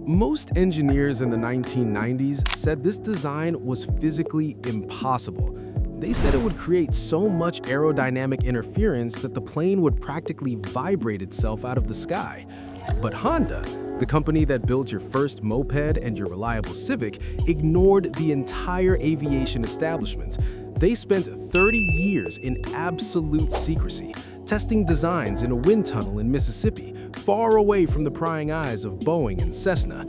Most engineers in the 1990s said this design was physically impossible. They said it would create so much aerodynamic interference that the plane would practically vibrate itself out of the sky. But Honda, the company that built your first moped and your reliable Civic, ignored the entire aviation establishment. They spent 30 years in absolute secrecy, testing designs in a wind tunnel in Mississippi, far away from the prying eyes of Boeing and Cessna.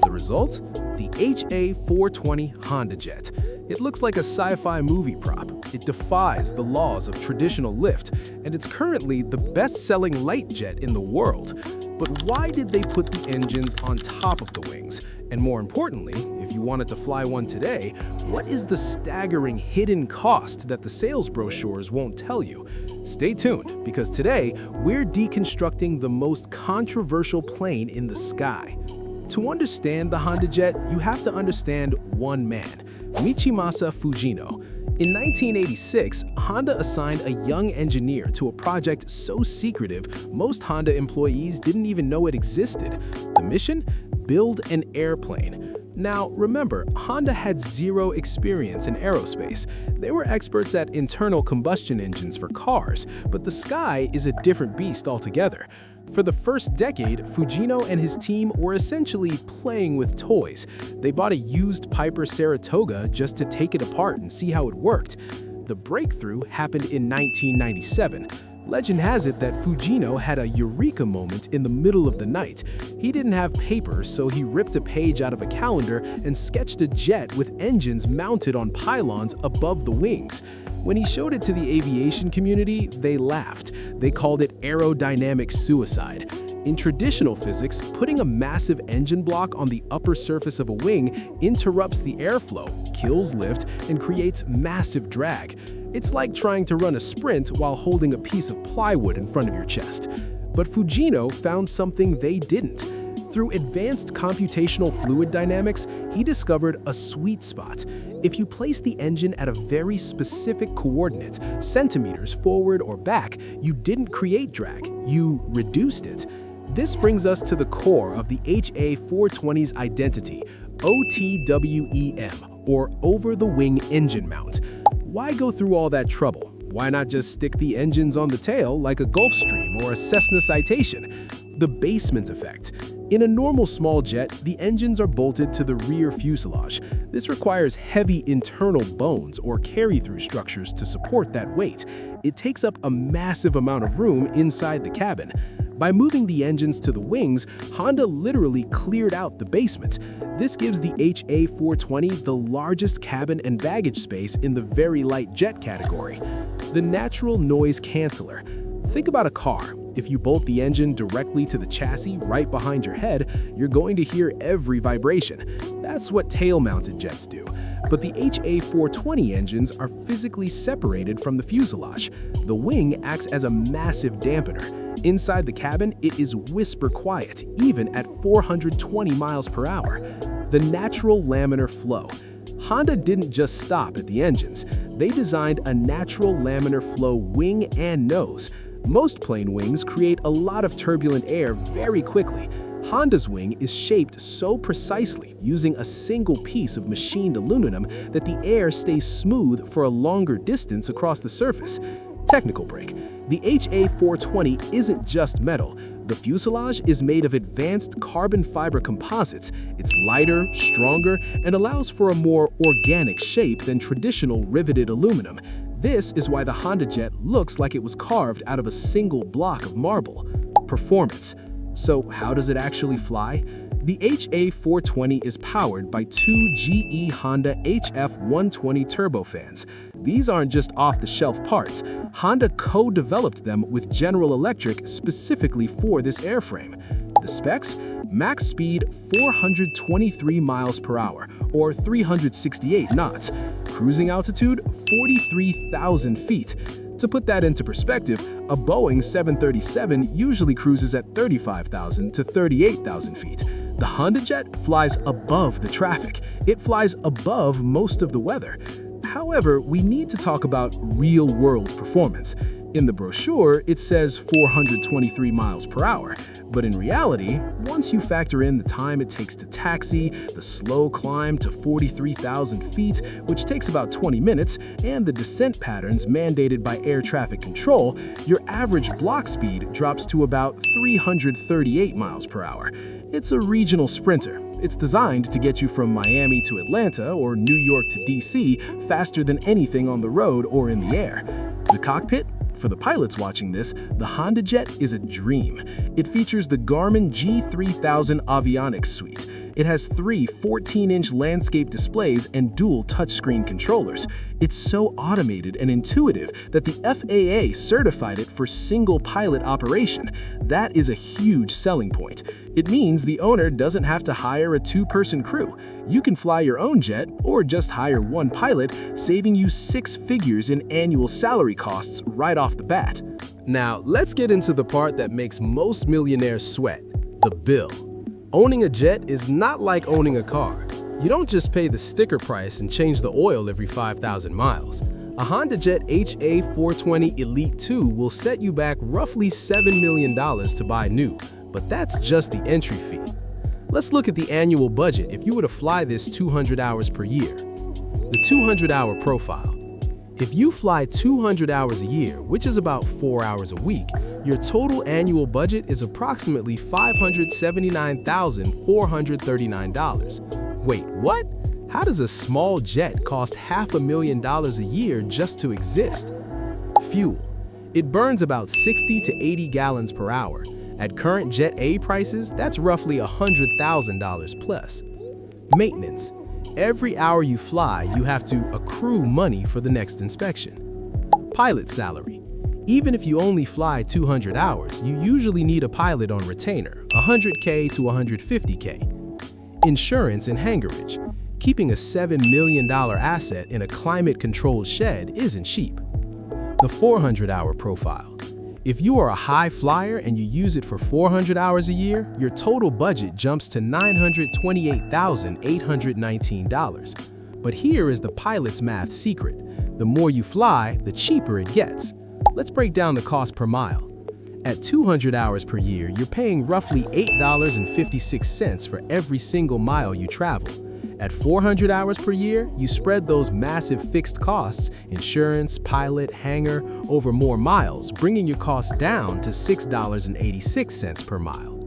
The result? The HA-420 Honda jet. It looks like a sci-fi movie prop. It defies the laws of traditional lift, and it's currently the best-selling light jet in the world. But why did they put the engines on top of the wings? And more importantly, if you wanted to fly one today, what is the staggering hidden cost that the sales brochures won't tell you? Stay tuned, because today we're deconstructing the most controversial plane in the sky. To understand the Honda jet, you have to understand one man, Michimasa Fujino. In 1986, Honda assigned a young engineer to a project so secretive, most Honda employees didn't even know it existed. The mission? Build an airplane. Now, remember, Honda had zero experience in aerospace. They were experts at internal combustion engines for cars, but the sky is a different beast altogether. For the first decade, Fujino and his team were essentially playing with toys. They bought a used Piper Saratoga just to take it apart and see how it worked. The breakthrough happened in 1997. Legend has it that Fujino had a eureka moment in the middle of the night. He didn't have paper, so he ripped a page out of a calendar and sketched a jet with engines mounted on pylons above the wings. When he showed it to the aviation community, they laughed. They called it aerodynamic suicide. In traditional physics, putting a massive engine block on the upper surface of a wing interrupts the airflow, kills lift, and creates massive drag. It's like trying to run a sprint while holding a piece of plywood in front of your chest. But Fujino found something they didn't. Through advanced computational fluid dynamics, he discovered a sweet spot. If you place the engine at a very specific coordinate, centimeters forward or back, you didn't create drag, you reduced it. This brings us to the core of the HA-420's identity, OTWEM, or over-the-wing engine mount. Why go through all that trouble? Why not just stick the engines on the tail like a Gulfstream or a Cessna Citation? The basement effect. In a normal small jet, the engines are bolted to the rear fuselage. This requires heavy internal bones or carry-through structures to support that weight. It takes up a massive amount of room inside the cabin. By moving the engines to the wings, Honda literally cleared out the basement. This gives the HA-420 the largest cabin and baggage space in the very light jet category. The natural noise canceller. Think about a car. If you bolt the engine directly to the chassis right behind your head, you're going to hear every vibration. That's what tail-mounted jets do. But the HA-420 engines are physically separated from the fuselage. The wing acts as a massive dampener. Inside the cabin, it is whisper quiet, even at 420 miles per hour. The natural laminar flow. Honda didn't just stop at the engines. They designed a natural laminar flow wing and nose. Most plane wings create a lot of turbulent air very quickly. Honda's wing is shaped so precisely, using a single piece of machined aluminum, that the air stays smooth for a longer distance across the surface. Technical break. The HA-420 isn't just metal. The fuselage is made of advanced carbon fiber composites. It's lighter, stronger, and allows for a more organic shape than traditional riveted aluminum. This is why the Honda jet looks like it was carved out of a single block of marble. Performance. So how does it actually fly? The HA-420 is powered by two GE Honda HF-120 turbofans. These aren't just off-the-shelf parts. Honda co-developed them with General Electric specifically for this airframe. The specs? Max speed 423 miles per hour, or 368 knots. Cruising altitude 43,000 feet. To put that into perspective, a Boeing 737 usually cruises at 35,000 to 38,000 feet. The Honda jet flies above the traffic. It flies above most of the weather. However, we need to talk about real-world performance. In the brochure, it says 423 miles per hour, but in reality, once you factor in the time it takes to taxi, the slow climb to 43,000 feet, which takes about 20 minutes, and the descent patterns mandated by air traffic control, your average block speed drops to about 338 miles per hour. It's a regional sprinter. It's designed to get you from Miami to Atlanta or New York to DC faster than anything on the road or in the air. The cockpit? For the pilots watching this, the HondaJet is a dream. It features the Garmin G3000 avionics suite. It has three 14-inch landscape displays and dual touchscreen controllers. It's so automated and intuitive that the FAA certified it for single pilot operation. That is a huge selling point. It means the owner doesn't have to hire a two-person crew. You can fly your own jet or just hire one pilot, saving you 6 figures in annual salary costs right off the bat. Now, let's get into the part that makes most millionaires sweat, the bill. Owning a jet is not like owning a car. You don't just pay the sticker price and change the oil every 5,000 miles. A HondaJet HA-420 Elite 2 will set you back roughly $7 million to buy new, but that's just the entry fee. Let's look at the annual budget if you were to fly this 200 hours per year. The 200-hour profile. If you fly 200 hours a year, which is about 4 hours a week, your total annual budget is approximately $579,439. Wait, what? How does a small jet cost $500,000 a year just to exist? Fuel. It burns about 60 to 80 gallons per hour. At current Jet A prices, that's roughly $100,000 plus. Maintenance. Every hour you fly, you have to accrue money for the next inspection. Pilot salary. Even if you only fly 200 hours, you usually need a pilot on retainer, $100K to $150K. Insurance and hangarage. Keeping a $7 million asset in a climate-controlled shed isn't cheap. The 400-hour profile. If you are a high flyer and you use it for 400 hours a year, your total budget jumps to $928,819. But here is the pilot's math secret. The more you fly, the cheaper it gets. Let's break down the cost per mile. At 200 hours per year, you're paying roughly $8.56 for every single mile you travel. At 400 hours per year, you spread those massive fixed costs, insurance, pilot, hangar, over more miles, bringing your costs down to $6.86 per mile.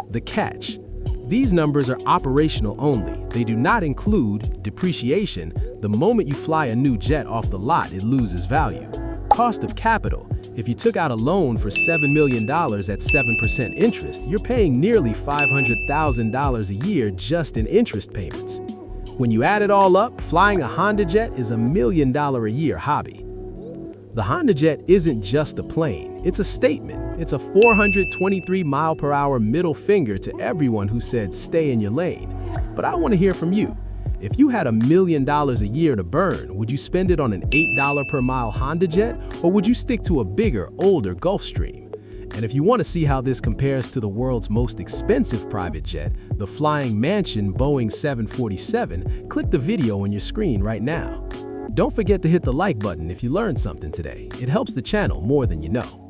The catch. These numbers are operational only. They do not include depreciation. The moment you fly a new jet off the lot, it loses value. Cost of capital. If you took out a loan for $7 million at 7% interest, you're paying nearly $500,000 a year just in interest payments. When you add it all up, flying a HondaJet is a $1 million a year hobby. The HondaJet isn't just a plane, it's a statement. It's a 423 mile per hour middle finger to everyone who said stay in your lane. But I want to hear from you. If you had $1 million a year to burn, would you spend it on an $8 per mile HondaJet, or would you stick to a bigger, older Gulfstream? And if you want to see how this compares to the world's most expensive private jet, the Flying Mansion Boeing 747, click the video on your screen right now. Don't forget to hit the like button if you learned something today. It helps the channel more than you know.